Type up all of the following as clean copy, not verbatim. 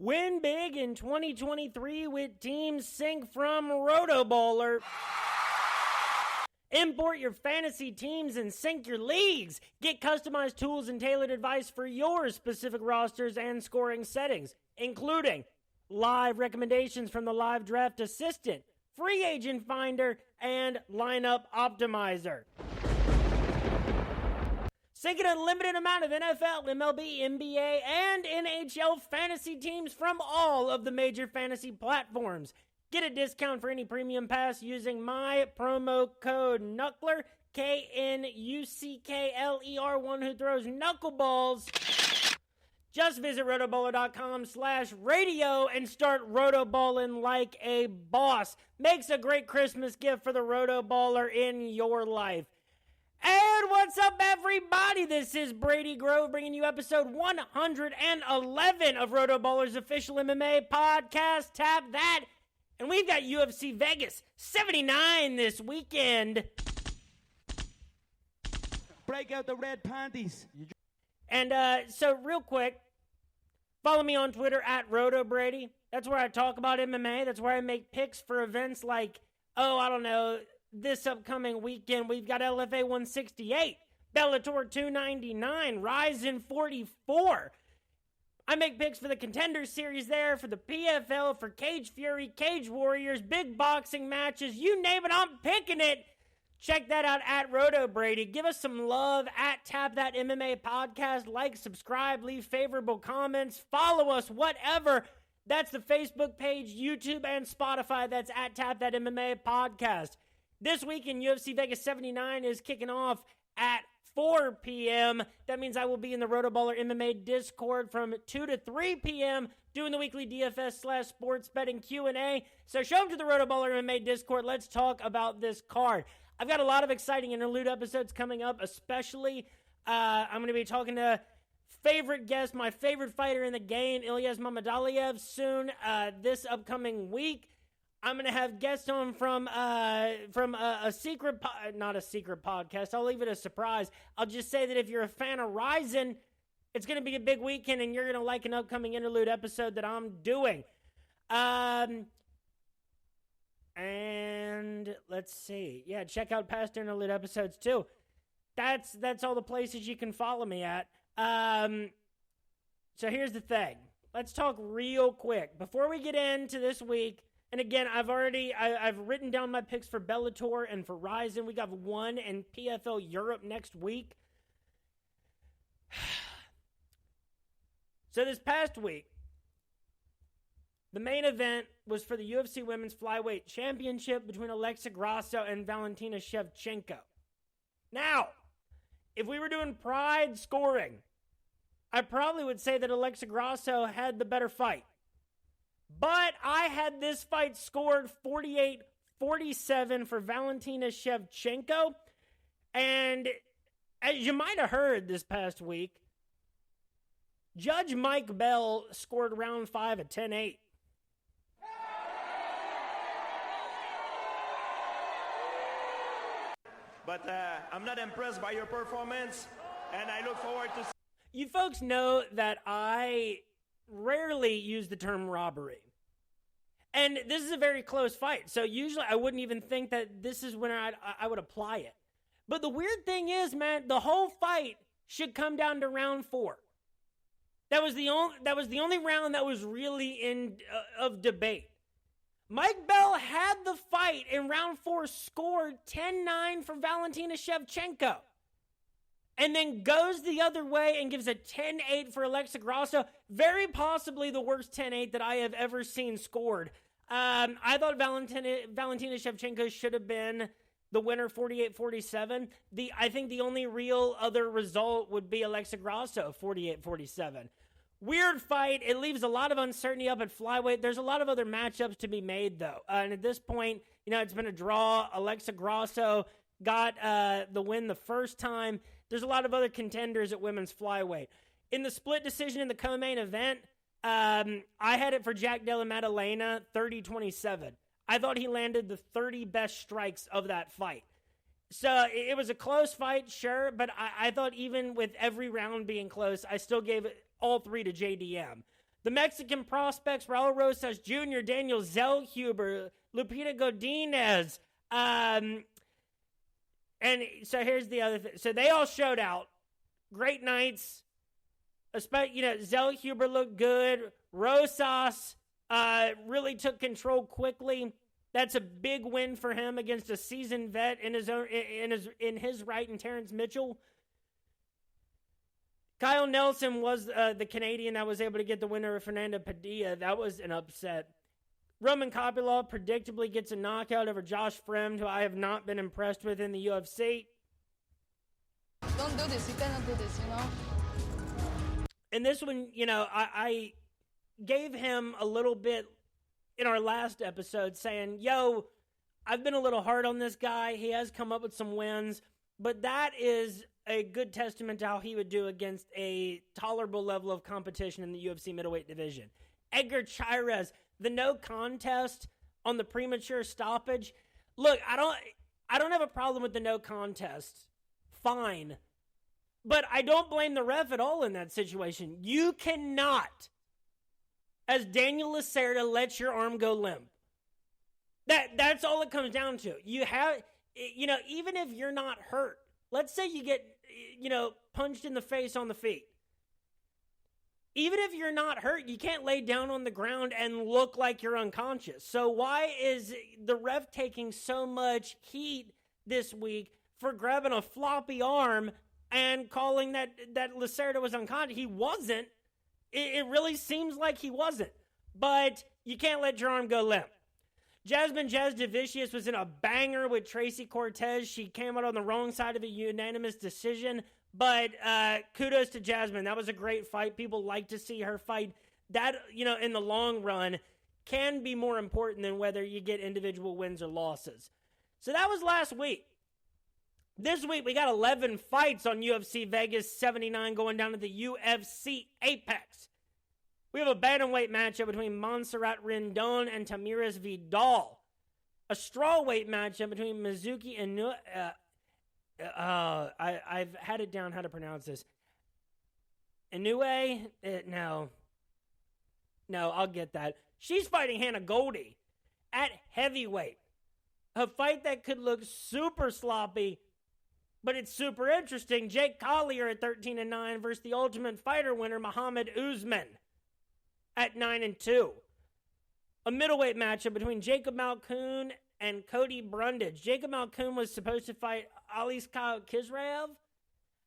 Win big in 2023 with Team Sync from RotoBaller. Import your fantasy teams and sync your leagues. Get customized tools and tailored advice for your specific rosters and scoring settings, including live recommendations from the Live Draft Assistant, Free Agent Finder, and Lineup Optimizer. Sync an unlimited amount of NFL, MLB, NBA, and NHL fantasy teams from all of the major fantasy platforms. Get a discount for any premium pass using my promo code Knuckler, Knuckler, one who throws knuckleballs. Just visit rotoballer.com/radio and start rotoballing like a boss. Makes a great Christmas gift for the rotoballer in your life. And what's up, everybody? This is Brady Grove bringing you episode 111 of RotoBaller's official MMA podcast. Tap that. And we've got UFC Vegas 79 this weekend. Break out the red panties. And so real quick, follow me on Twitter at RotoBrady. That's where I talk about MMA. That's where I make picks for events like, this upcoming weekend, we've got LFA 168, Bellator 299, Ryzen 44. I make picks for the Contender Series there, for the PFL, for Cage Fury, Cage Warriors, big boxing matches, you name it, I'm picking it. Check that out at RotoBrady. Give us some love at Tap That MMA Podcast. Like, subscribe, leave favorable comments, follow us, whatever. That's the Facebook page, YouTube, and Spotify. That's at Tap That MMA Podcast. This weekend, UFC Vegas 79 is kicking off at 4 p.m. That means I will be in the RotoBaller MMA Discord from 2 to 3 p.m. doing the weekly DFS/sports betting Q&A. So show up to the RotoBaller MMA Discord. Let's talk about this card. I've got a lot of exciting interlude episodes coming up, especially I'm going to be talking to favorite guest, my favorite fighter in the game, Ilyas Mamadaliev, soon this upcoming week. I'm going to have guests on from a secret, not a secret podcast. I'll leave it a surprise. I'll just say that if you're a fan of Ryzen, it's going to be a big weekend and you're going to like an upcoming interlude episode that I'm doing. And let's see. Yeah, check out past interlude episodes too. That's all the places you can follow me at. So here's the thing. Let's talk real quick. Before we get into this week, and again, I've written down my picks for Bellator and for Ryzen. We got one in PFL Europe next week. So this past week, the main event was for the UFC Women's Flyweight Championship between Alexa Grasso and Valentina Shevchenko. Now, if we were doing pride scoring, I probably would say that Alexa Grasso had the better fight. But I had this fight scored 48-47 for Valentina Shevchenko. And as you might have heard this past week, Judge Mike Bell scored round 5 at 10-8. But I'm not impressed by your performance, and I look forward to... You folks know that I rarely use the term robbery. And this is a very close fight. So usually I wouldn't even think that this is when I would apply it. But the weird thing is, man, the whole fight should come down to round 4. That was the only round that was really of debate. Mike Bell had the fight in round 4, scored 10-9 for Valentina Shevchenko. And then goes the other way and gives a 10-8 for Alexa Grasso. Very possibly the worst 10-8 that I have ever seen scored. I thought Valentina Shevchenko should have been the winner, 48-47. I think the only real other result would be Alexa Grasso, 48-47. Weird fight. It leaves a lot of uncertainty up at flyweight. There's a lot of other matchups to be made, though. And at this point, it's been a draw. Alexa Grasso got the win the first time. There's a lot of other contenders at women's flyweight. In the split decision in the co-main event, I had it for Jack Della Maddalena, 30-27. I thought he landed the 30 best strikes of that fight. So it was a close fight, sure, but I thought even with every round being close, I still gave all 3 to JDM. The Mexican prospects, Raul Rosas Jr., Daniel Zellhuber, Lupita Godinez. And so here's the other thing. So they all showed out. Great nights. Zellhuber looked good. Rosas really took control quickly. That's a big win for him against a seasoned vet in his right, and Terrence Mitchell. Kyle Nelson was the Canadian that was able to get the winner of Fernando Padilla. That was an upset. Roman Kopylov predictably gets a knockout over Josh Fremd, who I have not been impressed with in the UFC. Don't do this. You cannot do this, And this one, I gave him a little bit in our last episode saying, I've been a little hard on this guy. He has come up with some wins, but that is a good testament to how he would do against a tolerable level of competition in the UFC middleweight division. Edgar Chairez, the no contest on the premature stoppage. Look, I don't have a problem with the no contest. Fine. But I don't blame the ref at all in that situation. You cannot, as Daniel Lacerda, let your arm go limp. That's all it comes down to. You have, even if you're not hurt, let's say you get, punched in the face on the feet. Even if you're not hurt, you can't lay down on the ground and look like you're unconscious. So why is the ref taking so much heat this week for grabbing a floppy arm and calling that Lacerda was unconscious? He wasn't. It really seems like he wasn't. But you can't let your arm go limp. Jasmine Jasudavicius was in a banger with Tracy Cortez. She came out on the wrong side of a unanimous decision. But kudos to Jasmine. That was a great fight. People like to see her fight. That, in the long run, can be more important than whether you get individual wins or losses. So that was last week. This week, we got 11 fights on UFC Vegas 79 going down to the UFC Apex. We have a bantamweight matchup between Montserrat Rendon and Tamiris Vidal. A strawweight matchup between Mizuki and I've had it down how to pronounce this. Inoue? No, I'll get that. She's fighting Hannah Goldie at heavyweight. A fight that could look super sloppy, but it's super interesting. Jake Collier at 13-9 versus the Ultimate Fighter winner Muhammad Usman at 9-2. A middleweight matchup between Jacob Malkoun and Cody Brundage. Jacob Malkoun was supposed to fight Alisal Kizraev.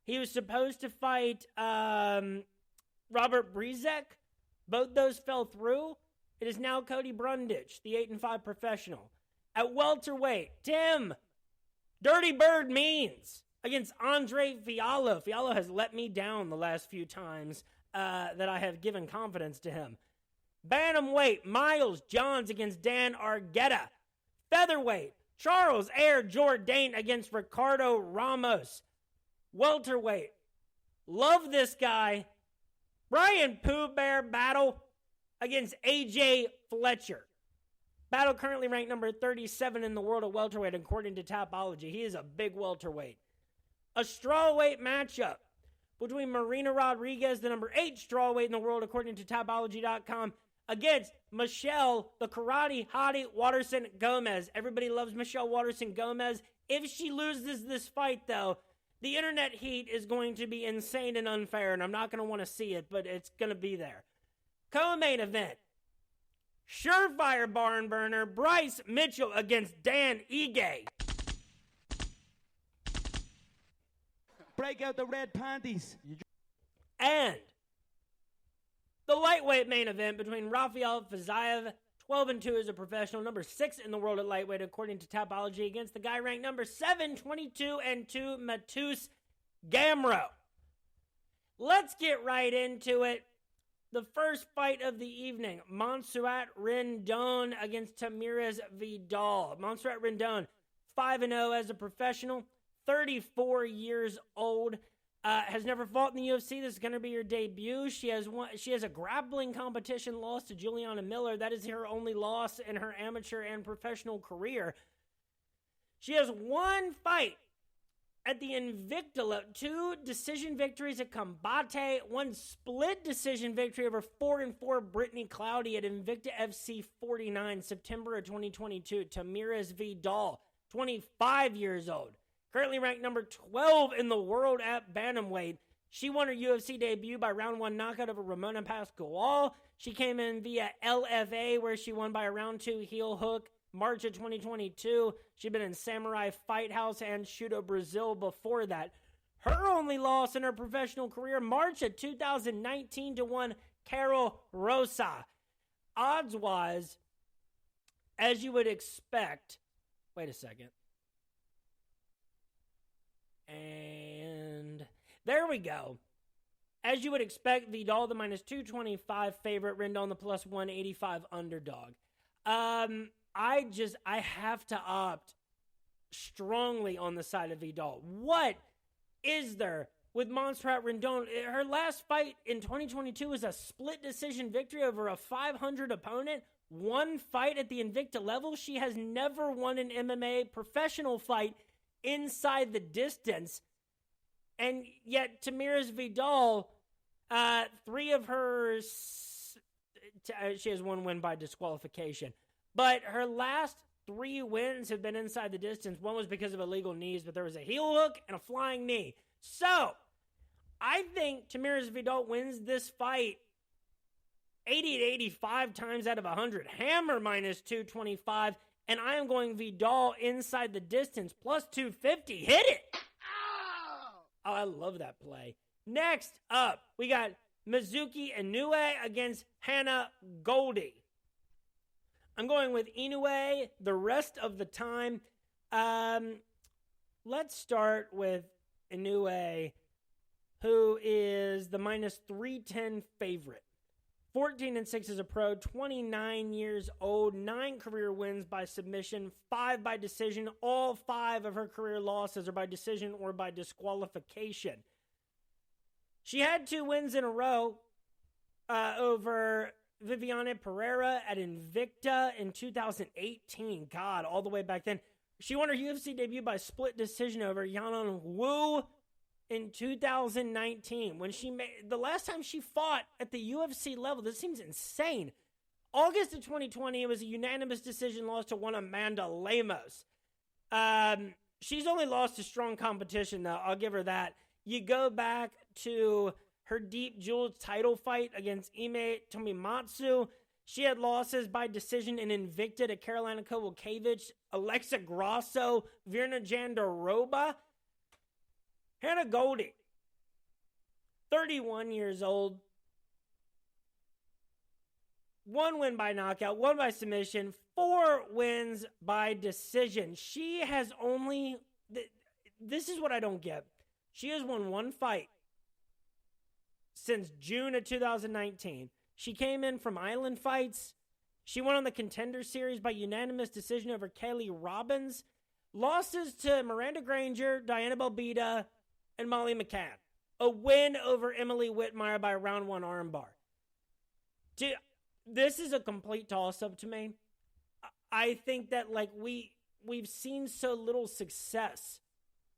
He was supposed to fight Robert Brizek. Both those fell through. It is now Cody Brundage, the 8-5 professional. At welterweight, Tim Dirty Bird Means against Andre Fiallo. Fiallo has let me down the last few times that I have given confidence to him. Bantamweight, Miles Johns against Dan Argueta. Featherweight, Charles Air Jourdain against Ricardo Ramos. Welterweight, love this guy, Brian Pooh Bear Battle against AJ Fletcher. Battle currently ranked number 37 in the world of welterweight according to Tapology. He is a big welterweight. A strawweight matchup between Marina Rodriguez, the number 8 strawweight in the world according to Tapology.com, against Michelle, the karate hottie Waterson Gomez. Everybody loves Michelle Waterson Gomez. If she loses this fight, though, the internet heat is going to be insane and unfair, and I'm not going to want to see it, but it's going to be there. Co-main event, surefire barn burner, Bryce Mitchell against Dan Ige. Break out the red panties. And the lightweight main event between Rafael Fiziev, 12-2 as a professional, number 6 in the world at lightweight according to Tapology, against the guy ranked number 7, 22-2, Matus Gamro. Let's get right into it. The first fight of the evening, Montserrat Rendon against Tamiris Vidal. Montserrat Rendon, 5-0 as a professional, 34 years old. Has never fought in the UFC. This is going to be her debut. She has a grappling competition loss to Juliana Miller. That is her only loss in her amateur and professional career. She has one fight at the Invicta, 2 decision victories at Combate, 1 split decision victory over 4-4 Brittany Cloudy at Invicta FC 49, September of 2022. Tamiris Vidal, 25 years old, currently ranked number 12 in the world at bantamweight. She won her UFC debut by round 1 knockout over Ramona Pascual. She came in via LFA, where she won by a round 2 heel hook. March of 2022, she'd been in Samurai Fight House and Shooto Brazil before that. Her only loss in her professional career, March of 2019, to one Carol Rosa. Odds-wise, as you would expect, wait a second. And there we go. As you would expect, Vidal, the minus 225 favorite, Rendon, the plus 185 underdog. I have to opt strongly on the side of Vidal. What is there with Montserrat Rendon? Her last fight in 2022 was a split decision victory over a 500 opponent. 1 fight at the Invicta level. She has never won an MMA professional fight inside the distance. And yet Tamiris Vidal, 3 of her, she has 1 win by disqualification. But her last 3 wins have been inside the distance. 1 was because of illegal knees, but there was a heel hook and a flying knee. So, I think Tamiris Vidal wins this fight 80 to 85 times out of 100. Hammer minus 225. And I am going Vidal inside the distance plus 250. Hit it! Oh, I love that play. Next up, we got Mizuki Inoue against Hannah Goldie. I'm going with Inoue the rest of the time. Let's start with Inoue, who is the minus 310 favorite. 14-6 as a pro, 29 years old, 9 career wins by submission, 5 by decision. All 5 of her career losses are by decision or by disqualification. She had 2 wins in a row over Viviane Pereira at Invicta in 2018. God, all the way back then. She won her UFC debut by split decision over Yanan Wu in 2019. When the last time she fought at the UFC level, this seems insane. August of 2020, it was a unanimous decision loss to one Amanda Lemos. She's only lost to strong competition, though. I'll give her that. You go back to her Deep Jewel title fight against Ime Tomimatsu. She had losses by decision in Invicta to Carolina Kowalkiewicz, Alexa Grasso, Virna Jandiroba. Hannah Goldie, 31 years old. 1 win by knockout, 1 by submission, 4 wins by decision. She has only, this is what I don't get. She has won 1 fight since June of 2019. She came in from Island Fights. She won on the Contender Series by unanimous decision over Kaylee Robbins. Losses to Miranda Granger, Diana Belbita, and Molly McCann. A win over Emily Whitmire by a round 1 armbar. Dude, this is a complete toss-up to me. I think that we've seen so little success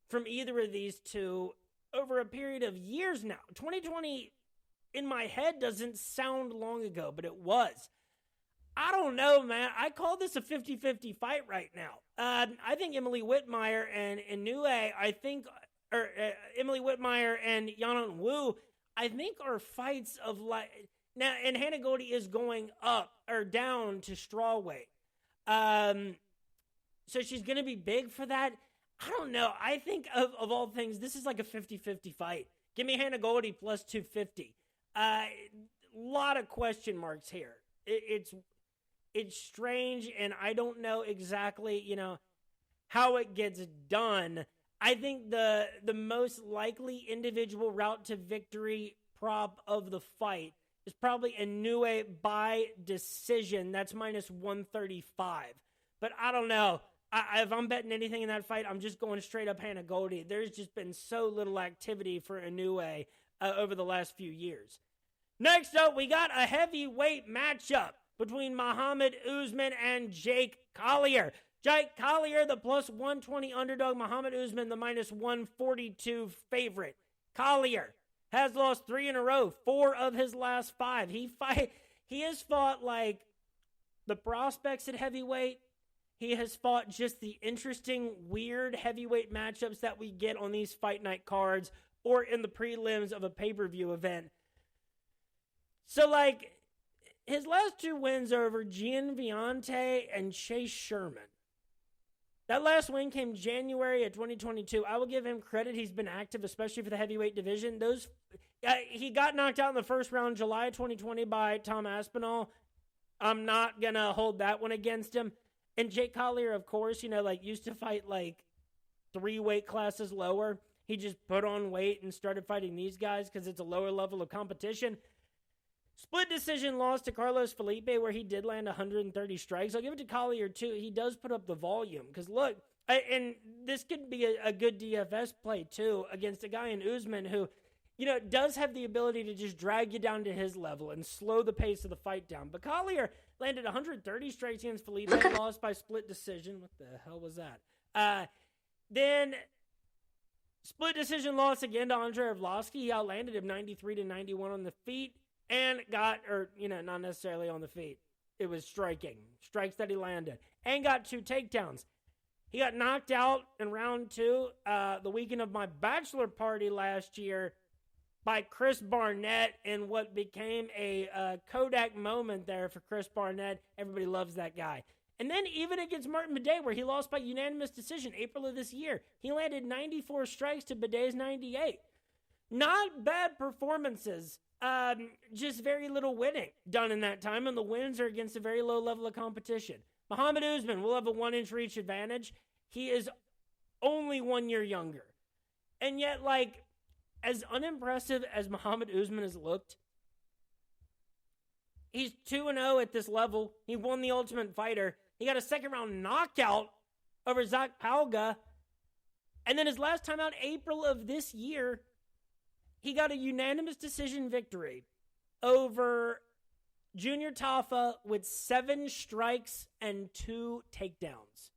from either of these two over a period of years now. 2020, in my head, doesn't sound long ago, but it was. I don't know, man. I call this a 50-50 fight right now. I think Emily Whitmire and Inoue, Emily Whitmire and Yanan Wu, I think are fights of now, and Hannah Goldie is going up or down to strawweight. So she's going to be big for that. I don't know. I think of all things, this is like a 50-50 fight. Give me Hannah Goldie plus 250. Lot of question marks here. It's strange, and I don't know exactly, how it gets done. I think the most likely individual route to victory prop of the fight is probably Inoue by decision. That's minus 135. But I don't know. If I'm betting anything in that fight, I'm just going straight up Hannah Goldie. There's just been so little activity for Inoue over the last few years. Next up, we got a heavyweight matchup between Muhammad Usman and Jake Collier. Jake Collier, the plus 120 underdog. Muhammad Usman, the minus 142 favorite. Collier has lost 3 in a row, 4 of his last 5. He has fought like the prospects at heavyweight. He has fought just the interesting, weird heavyweight matchups that we get on these fight night cards or in the prelims of a pay-per-view event. So, like, his last 2 wins are over Gian Viante and Chase Sherman. That last win came January of 2022. I will give him credit. He's been active, especially for the heavyweight division. He got knocked out in the first round July 2020 by Tom Aspinall. I'm not going to hold that one against him. And Jake Collier, of course, used to fight 3 weight classes lower. He just put on weight and started fighting these guys because it's a lower level of competition. Split decision loss to Carlos Felipe, where he did land 130 strikes. I'll give it to Collier, too. He does put up the volume. Because, look, and this could be a good DFS play, too, against a guy in Usman who, does have the ability to just drag you down to his level and slow the pace of the fight down. But Collier landed 130 strikes against Felipe and lost by split decision. What the hell was that? Then split decision loss again to Andre Arlovsky. He outlanded him 93-91 on the feet. And not necessarily on the feet. It was strikes that he landed. And got 2 takedowns. He got knocked out in round 2 the weekend of my bachelor party last year by Chris Barnett in what became a Kodak moment there for Chris Barnett. Everybody loves that guy. And then even against Martin Bidet, where he lost by unanimous decision April of this year, he landed 94 strikes to Bidet's 98. Not bad performances. Just very little winning done in that time, and the wins are against a very low level of competition. Muhammad Usman will have a 1-inch reach advantage. He is only 1 year younger. And yet, as unimpressive as Muhammad Usman has looked, he's 2-0 at this level. He won the Ultimate Fighter. He got a second-round knockout over Zach Palga. And then his last time out, April of this year, he got a unanimous decision victory over Junior Tafa with 7 strikes and 2 takedowns.